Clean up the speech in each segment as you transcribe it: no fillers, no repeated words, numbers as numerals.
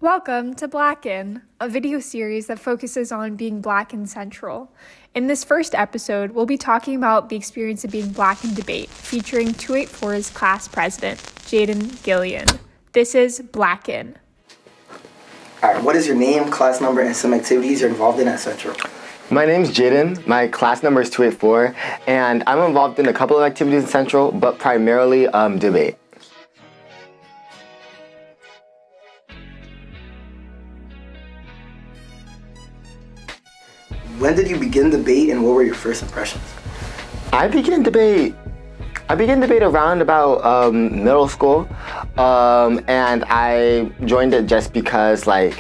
Welcome to Blackin', a video series that focuses on being Black in Central. In this first episode, we'll be talking about the experience of being Black in debate, featuring 284's class president, Jaden Gillion. This is Blackin'. All right, what is your name, class number, and some activities you're involved in at Central? My name's Jaden, my class number is 284, and I'm involved in a couple of activities in Central, but primarily debate. When did you begin debate and what were your first impressions? I began debate around about middle school, and I joined it just because my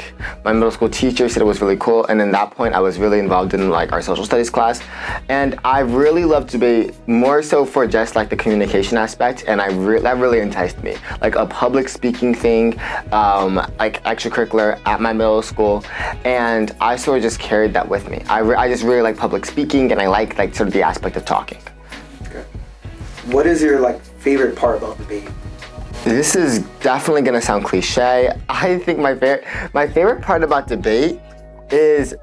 middle school teacher said it was really cool, and at that point I was really involved in our social studies class, and I really loved debate more so for just the communication aspect, and that really enticed me, a public speaking thing, extracurricular at my middle school, and I sort of just carried that with me. I just really like public speaking, and I like sort of the aspect of talking. What is your favorite part about debate? This is definitely gonna sound cliche. I think my favorite part about debate is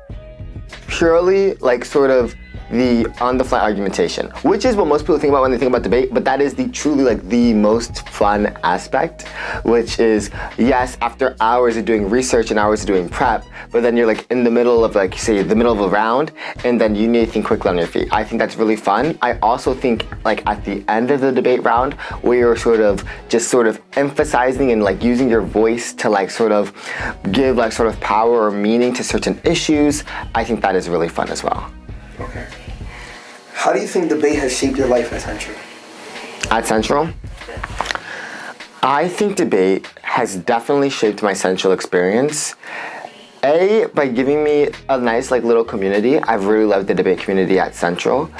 purely sort of the on-the-fly argumentation, which is what most people think about when they think about debate, but that is truly the most fun aspect, which is, yes, after hours of doing research and hours of doing prep, but then you're in the middle of say the middle of a round, and then you need to think quickly on your feet. I think that's really fun. I also think at the end of the debate round, where you're sort of emphasizing and using your voice to sort of give sort of power or meaning to certain issues, I think that is really fun as well. Okay. How do you think debate has shaped your life at Central? At Central? I think debate has definitely shaped my Central experience. By giving me a nice little community. I've really loved the debate community at Central.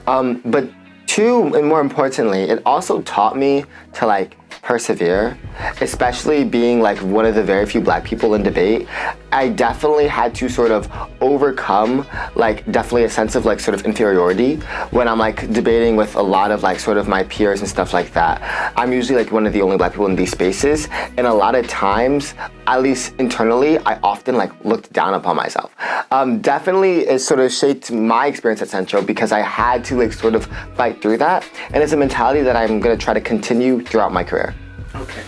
But two, and more importantly, it also taught me to persevere, especially being one of the very few Black people in debate. I definitely had to sort of overcome definitely a sense of sort of inferiority when I'm debating with a lot of sort of my peers and stuff like that. I'm usually one of the only Black people in these spaces, and a lot of times, at least internally, I often looked down upon myself. Definitely it sort of shaped my experience at Central because I had to sort of fight through that, and it's a mentality that I'm gonna try to continue throughout my career. Okay.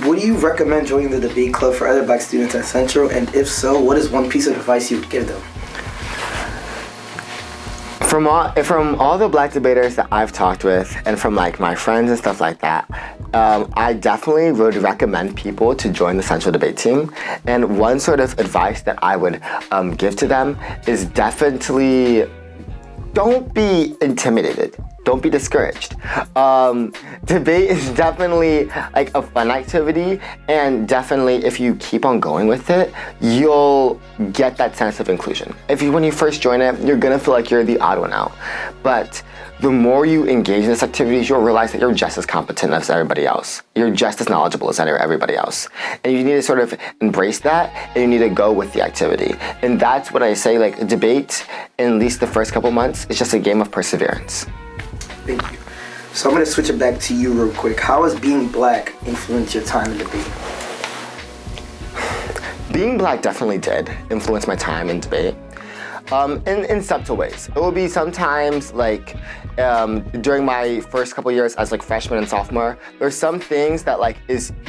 Would you recommend joining the debate club for other Black students at Central? And if so, what is one piece of advice you would give them? From all the Black debaters that I've talked with, and from my friends and stuff like that, I definitely would recommend people to join the Central debate team. And one sort of advice that I would give to them is definitely don't be intimidated. Don't be discouraged. Debate is definitely a fun activity, and definitely if you keep on going with it, you'll get that sense of inclusion. When you first join it, you're gonna feel you're the odd one out. But the more you engage in this activity, you'll realize that you're just as competent as everybody else. You're just as knowledgeable as everybody else. And you need to sort of embrace that, and you need to go with the activity. And that's what I say, debate, in at least the first couple months, is just a game of perseverance. Thank you. So I'm going to switch it back to you real quick. How has being Black influenced your time in debate? Being Black definitely did influence my time in debate. In subtle ways. It will be sometimes during my first couple years as freshman and sophomore, there's some things that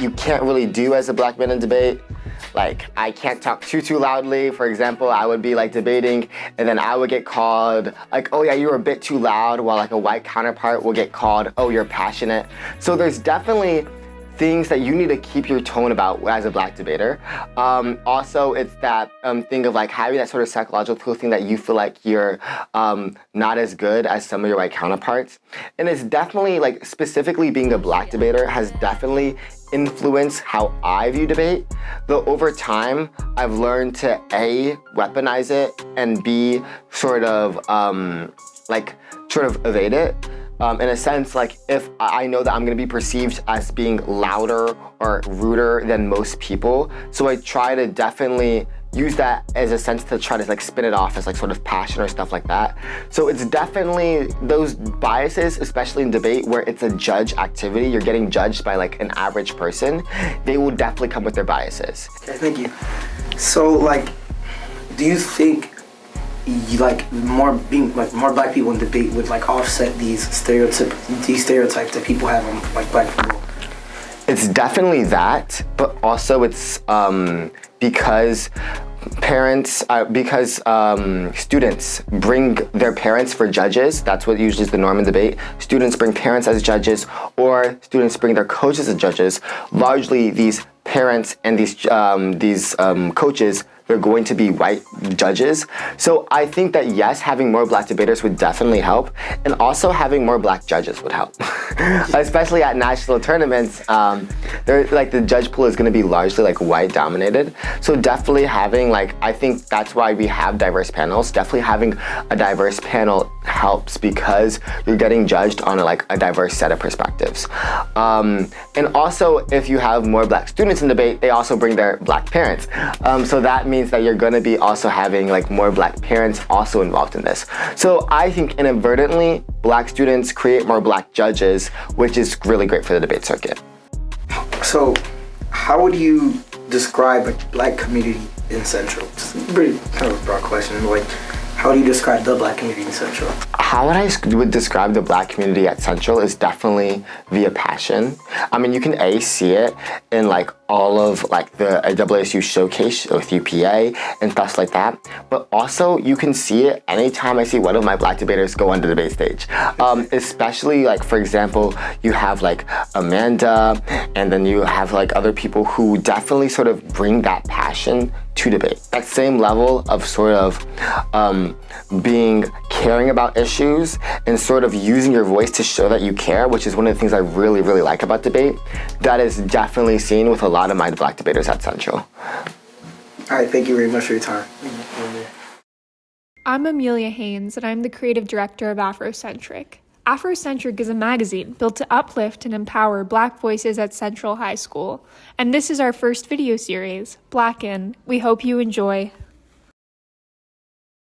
you can't really do as a Black man in debate. I can't talk too loudly. For example, I would be debating, and then I would get called oh yeah, you were a bit too loud, while a white counterpart will get called, oh, you're passionate. So there's definitely things that you need to keep your tone about as a Black debater. Also, it's that thing of having that sort of psychological thing that you feel you're not as good as some of your white counterparts. And it's definitely specifically being a Black debater has definitely influenced how I view debate. Though over time, I've learned to A, weaponize it, and B, sort of evade it. In a sense, if I know that I'm gonna be perceived as being louder or ruder than most people, so I try to definitely use that as a sense to try to like spin it off as like sort of passion or stuff like that. So it's definitely those biases, especially in debate where it's a judge activity, you're getting judged by like an average person, they will definitely come with their biases. Okay, thank you. So like, do you think more black people in debate would like offset these stereotypes that people have on like black people? It's definitely that, but also it's because students bring their parents for judges. That's what usually is the norm in debate. Students bring parents as judges, or students bring their coaches as judges. Largely, these parents and these coaches, they're going to be white judges. So I think that yes, having more black debaters would definitely help, and also having more black judges would help. Especially at national tournaments, the judge pool is going to be largely like white dominated. So definitely having I think that's why we have diverse panels. Definitely having a diverse panel helps because you're getting judged on a diverse set of perspectives. And also, if you have more black students in debate, they also bring their black parents. So that means that you're going to be also having more black parents also involved in this. So I think inadvertently, black students create more black judges, which is really great for the debate circuit. So how would you describe a black community in Central? Just a pretty kind of broad question. How do you describe the black community in Central? How would describe the black community at Central is definitely via passion. I mean, you can see it in all of the AWSU showcase with UPA and stuff like that. But also you can see it anytime I see one of my black debaters go on the debate stage. Especially for example, you have Amanda, and then you have other people who definitely sort of bring that passion to debate. That same level of sort of caring about issues and sort of using your voice to show that you care, which is one of the things I really, really like about debate. That is definitely seen with a lot of my black debaters at Central. All right, thank you very much for your time. I'm Amelia Haynes, and I'm the creative director of Afrocentric. Afrocentric is a magazine built to uplift and empower Black voices at Central High School. And this is our first video series, Blackin'. We hope you enjoy.